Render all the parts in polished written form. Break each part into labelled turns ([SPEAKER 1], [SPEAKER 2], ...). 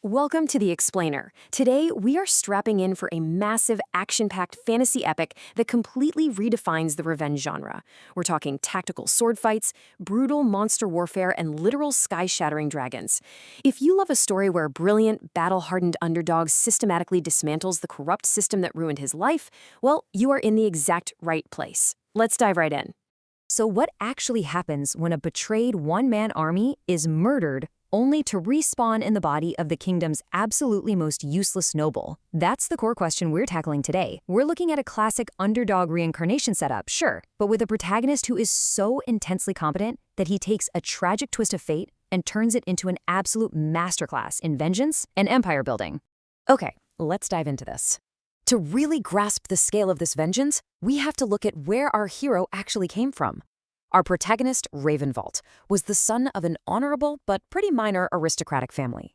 [SPEAKER 1] Welcome to The Explainer. Today, we are strapping in for a massive, action-packed fantasy epic that completely redefines the revenge genre. We're talking tactical sword fights, brutal monster warfare, and literal sky-shattering dragons. If you love a story where a brilliant, battle-hardened underdog systematically dismantles the corrupt system that ruined his life, well, you are in the exact right place. Let's dive right in.
[SPEAKER 2] So what actually happens when a betrayed one-man army is murdered only to respawn in the body of the kingdom's absolutely most useless noble? That's the core question we're tackling today. We're looking at a classic underdog reincarnation setup, sure, but with a protagonist who is so intensely competent that he takes a tragic twist of fate and turns it into an absolute masterclass in vengeance and empire building. Okay, let's dive into this. To really grasp the scale of this vengeance, we have to look at where our hero actually came from. Our protagonist, Ravenvault, was the son of an honorable but pretty minor aristocratic family.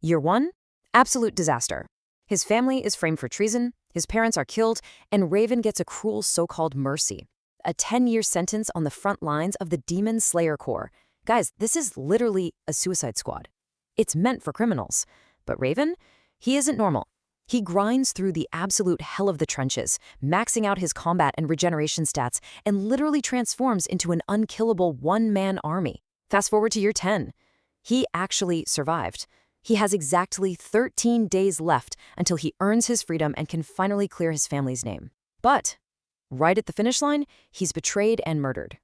[SPEAKER 2] Year 1, absolute disaster. His family is framed for treason, his parents are killed, and Raven gets a cruel so-called mercy. A 10-year sentence on the front lines of the Demon Slayer Corps. Guys, this is literally a suicide squad. It's meant for criminals. But Raven, he isn't normal. He grinds through the absolute hell of the trenches, maxing out his combat and regeneration stats, and literally transforms into an unkillable one-man army. Fast forward to year 10. He actually survived. He has exactly 13 days left until he earns his freedom and can finally clear his family's name. But right at the finish line, he's betrayed and murdered.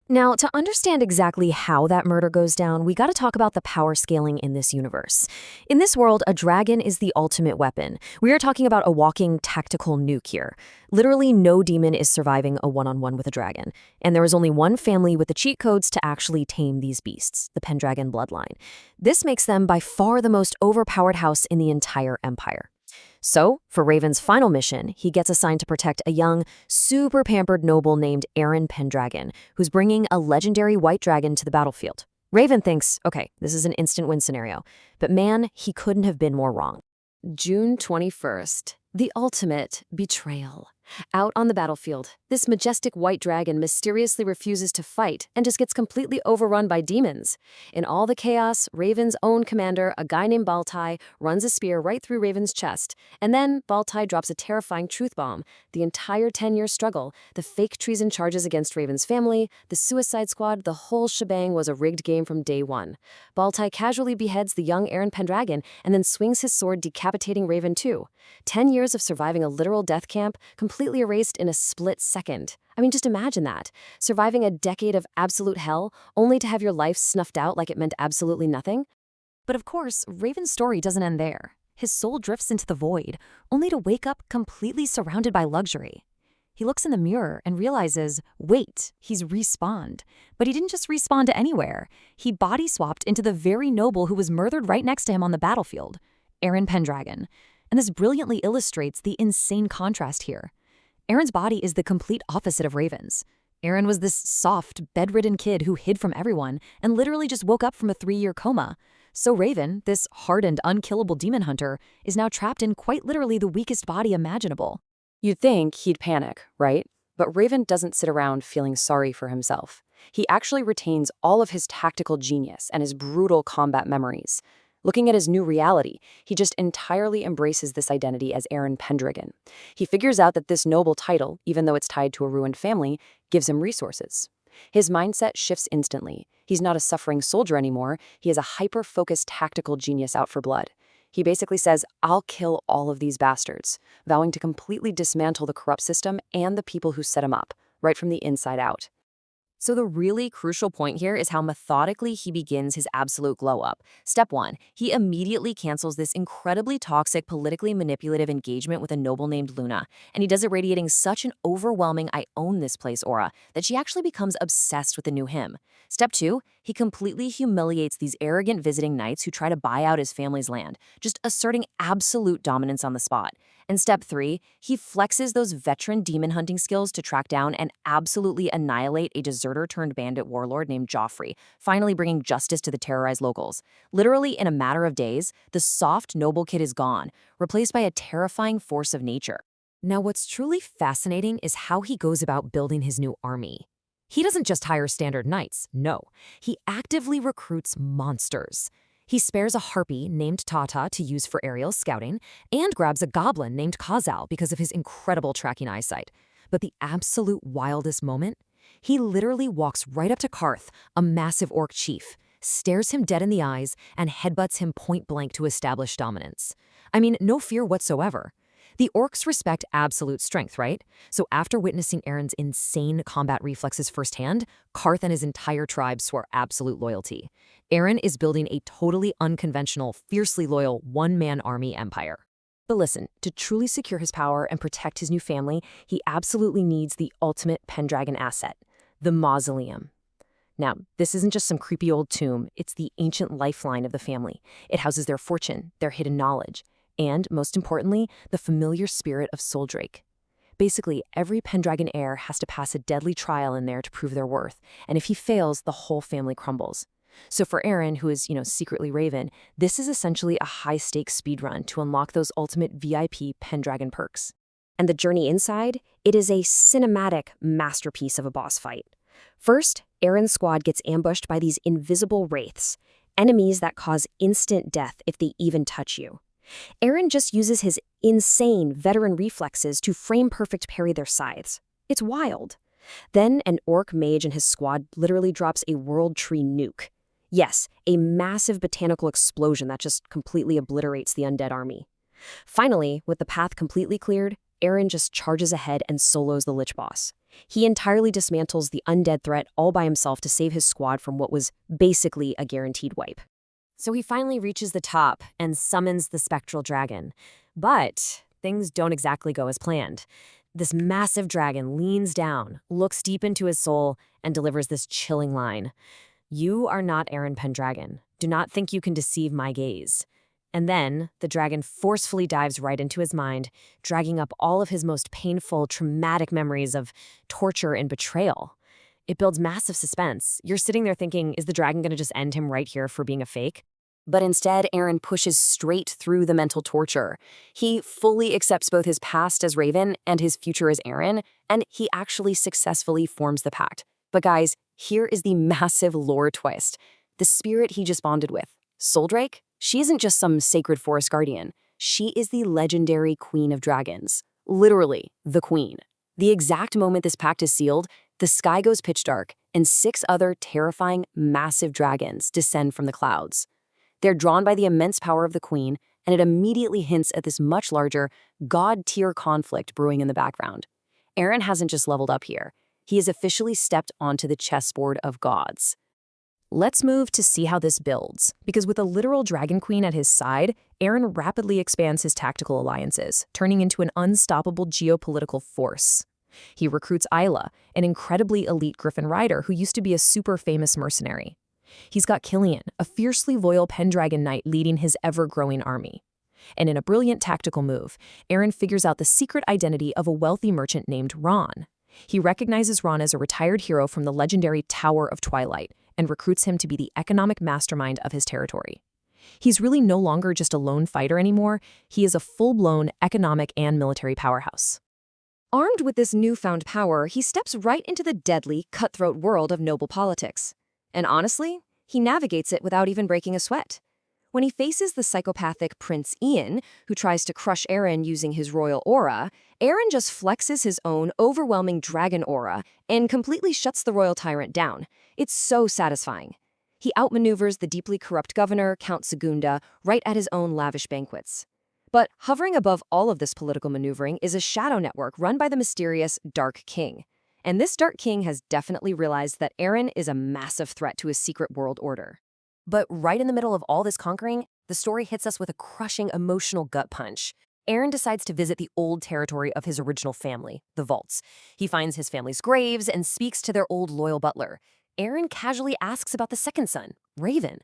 [SPEAKER 2] Now, to understand exactly how that murder goes down, we gotta talk about the power scaling in this universe. In this world, a dragon is the ultimate weapon. We are talking about a walking tactical nuke here. Literally no demon is surviving a one-on-one with a dragon. And there is only one family with the cheat codes to actually tame these beasts, the Pendragon bloodline. This makes them by far the most overpowered house in the entire empire. So, for Raven's final mission, he gets assigned to protect a young, super pampered noble named Aaron Pendragon, who's bringing a legendary white dragon to the battlefield. Raven thinks, okay, this is an instant win scenario. But man, he couldn't have been more wrong. June 21st, the ultimate betrayal. Out on the battlefield, this majestic white dragon mysteriously refuses to fight and just gets completely overrun by demons. In all the chaos, Raven's own commander, a guy named Baltai, runs a spear right through Raven's chest. And then Baltai drops a terrifying truth bomb. The entire 10-year struggle, the fake treason charges against Raven's family, the suicide squad, the whole shebang was a rigged game from day one. Baltai casually beheads the young Aaron Pendragon and then swings his sword, decapitating Raven too. 10 years of surviving a literal death camp, completely erased in a split second. I mean, just imagine that. Surviving a decade of absolute hell, only to have your life snuffed out like it meant absolutely nothing. But of course, Raven's story doesn't end there. His soul drifts into the void, only to wake up completely surrounded by luxury. He looks in the mirror and realizes, wait, he's respawned. But he didn't just respawn to anywhere. He body swapped into the very noble who was murdered right next to him on the battlefield, Aaron Pendragon. And this brilliantly illustrates the insane contrast here. Aaron's body is the complete opposite of Raven's. Aaron was this soft, bedridden kid who hid from everyone and literally just woke up from a 3-year coma. So Raven, this hardened, unkillable demon hunter, is now trapped in quite literally the weakest body imaginable. You'd think he'd panic, right? But Raven doesn't sit around feeling sorry for himself. He actually retains all of his tactical genius and his brutal combat memories. Looking at his new reality, he just entirely embraces this identity as Aaron Pendragon. He figures out that this noble title, even though it's tied to a ruined family, gives him resources. His mindset shifts instantly. He's not a suffering soldier anymore. He is a hyper-focused tactical genius out for blood. He basically says, I'll kill all of these bastards, vowing to completely dismantle the corrupt system and the people who set him up, right from the inside out. So the really crucial point here is how methodically he begins his absolute glow-up. Step 1, he immediately cancels this incredibly toxic, politically manipulative engagement with a noble named Luna, and he does it radiating such an overwhelming I own this place aura that she actually becomes obsessed with the new him. Step 2, he completely humiliates these arrogant visiting knights who try to buy out his family's land, just asserting absolute dominance on the spot. And step 3, he flexes those veteran demon hunting skills to track down and absolutely annihilate a deserter-turned-bandit warlord named Joffrey, finally bringing justice to the terrorized locals. Literally, in a matter of days, the soft, noble kid is gone, replaced by a terrifying force of nature. Now, what's truly fascinating is how he goes about building his new army. He doesn't just hire standard knights, no. He actively recruits monsters. He spares a harpy named Tata to use for aerial scouting, and grabs a goblin named Kazal because of his incredible tracking eyesight. But the absolute wildest moment? He literally walks right up to Karth, a massive orc chief, stares him dead in the eyes, and headbutts him point blank to establish dominance. I mean, no fear whatsoever. The orcs respect absolute strength, right? So after witnessing Aaron's insane combat reflexes firsthand, Karth and his entire tribe swore absolute loyalty. Aaron is building a totally unconventional, fiercely loyal one-man army empire. But listen, to truly secure his power and protect his new family, he absolutely needs the ultimate Pendragon asset, the mausoleum. Now, this isn't just some creepy old tomb, it's the ancient lifeline of the family. It houses their fortune, their hidden knowledge, and, most importantly, the familiar spirit of Soldrake. Basically, every Pendragon heir has to pass a deadly trial in there to prove their worth, and if he fails, the whole family crumbles. So for Aaron, who is, secretly Raven, this is essentially a high-stakes speedrun to unlock those ultimate VIP Pendragon perks. And the journey inside? It is a cinematic masterpiece of a boss fight. First, Aaron's squad gets ambushed by these invisible wraiths, enemies that cause instant death if they even touch you. Aaron just uses his insane veteran reflexes to frame-perfect parry their scythes. It's wild. Then an orc mage and his squad literally drops a world tree nuke. Yes, a massive botanical explosion that just completely obliterates the undead army. Finally, with the path completely cleared, Aaron just charges ahead and solos the Lich Boss. He entirely dismantles the undead threat all by himself to save his squad from what was basically a guaranteed wipe. So he finally reaches the top and summons the spectral dragon. But things don't exactly go as planned. This massive dragon leans down, looks deep into his soul, and delivers this chilling line. "You are not Aaron Pendragon. Do not think you can deceive my gaze." And then the dragon forcefully dives right into his mind, dragging up all of his most painful, traumatic memories of torture and betrayal. It builds massive suspense. You're sitting there thinking, is the dragon going to just end him right here for being a fake? But instead, Aaron pushes straight through the mental torture. He fully accepts both his past as Raven and his future as Aaron, and he actually successfully forms the pact. But guys, here is the massive lore twist. The spirit he just bonded with, Soldrake, she isn't just some sacred forest guardian. She is the legendary Queen of Dragons. Literally, the Queen. The exact moment this pact is sealed, the sky goes pitch dark, and 6 other terrifying, massive dragons descend from the clouds. They're drawn by the immense power of the Queen, and it immediately hints at this much larger, god-tier conflict brewing in the background. Aaron hasn't just leveled up here. He has officially stepped onto the chessboard of gods. Let's move to see how this builds, because with a literal Dragon Queen at his side, Aaron rapidly expands his tactical alliances, turning into an unstoppable geopolitical force. He recruits Isla, an incredibly elite Griffin rider who used to be a super famous mercenary. He's got Killian, a fiercely loyal Pendragon knight leading his ever-growing army. And in a brilliant tactical move, Aaron figures out the secret identity of a wealthy merchant named Ron. He recognizes Ron as a retired hero from the legendary Tower of Twilight and recruits him to be the economic mastermind of his territory. He's really no longer just a lone fighter anymore. He is a full-blown economic and military powerhouse. Armed with this newfound power, he steps right into the deadly, cutthroat world of noble politics. And honestly, he navigates it without even breaking a sweat. When he faces the psychopathic Prince Ian, who tries to crush Aaron using his royal aura, Aaron just flexes his own overwhelming dragon aura and completely shuts the royal tyrant down. It's so satisfying. He outmaneuvers the deeply corrupt governor, Count Segunda, right at his own lavish banquets. But hovering above all of this political maneuvering is a shadow network run by the mysterious Dark King. And this Dark King has definitely realized that Aaron is a massive threat to his secret world order. But right in the middle of all this conquering, the story hits us with a crushing emotional gut punch. Aaron decides to visit the old territory of his original family, the Vaults. He finds his family's graves and speaks to their old loyal butler. Aaron casually asks about the second son, Raven.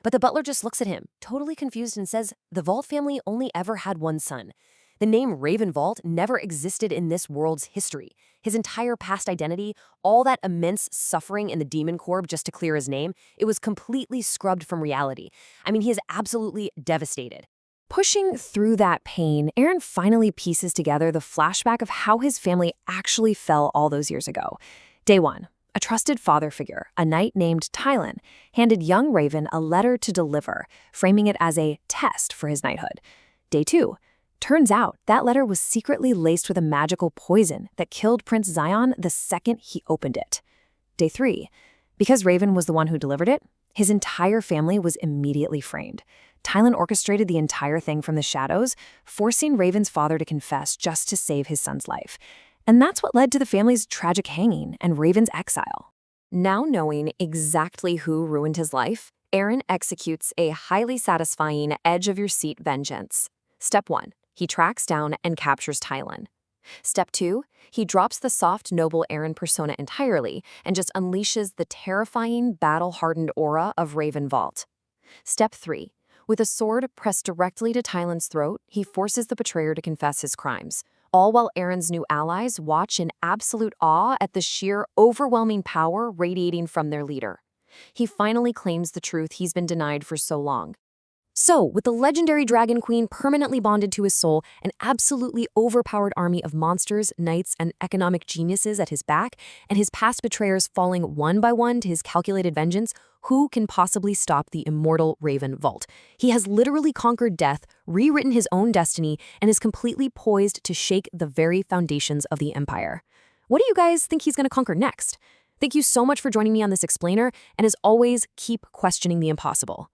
[SPEAKER 2] But the butler just looks at him, totally confused, and says the Vault family only ever had one son. The name Raven Vault never existed in this world's history. His entire past identity, all that immense suffering in the Demon Corps just to clear his name, it was completely scrubbed from reality. I mean, he is absolutely devastated. Pushing through that pain, Aaron finally pieces together the flashback of how his family actually fell all those years ago. Day 1.
[SPEAKER 1] A trusted father figure, a knight named Tylan, handed young Raven a letter to deliver, framing it as a test for his knighthood. Day 2. Turns out that letter was secretly laced with a magical poison that killed Prince Zion the second he opened it. Day 3. Because Raven was the one who delivered it, his entire family was immediately framed. Tylan orchestrated the entire thing from the shadows, forcing Raven's father to confess just to save his son's life. And that's what led to the family's tragic hanging and Raven's exile. Now knowing exactly who ruined his life, Eren executes a highly satisfying edge-of-your-seat vengeance. Step 1. He tracks down and captures Tylan. Step 2. He drops the soft, noble Eren persona entirely and just unleashes the terrifying, battle-hardened aura of Raven Vault. Step 3. With a sword pressed directly to Tylan's throat, he forces the betrayer to confess his crimes, all while Eren's new allies watch in absolute awe at the sheer, overwhelming power radiating from their leader. He finally claims the truth he's been denied for so long. So, with the legendary Dragon Queen permanently bonded to his soul, an absolutely overpowered army of monsters, knights, and economic geniuses at his back, and his past betrayers falling one by one to his calculated vengeance, who can possibly stop the immortal Raven Vault? He has literally conquered death, rewritten his own destiny, and is completely poised to shake the very foundations of the Empire. What do you guys think he's going to conquer next? Thank you so much for joining me on this explainer, and as always, keep questioning the impossible.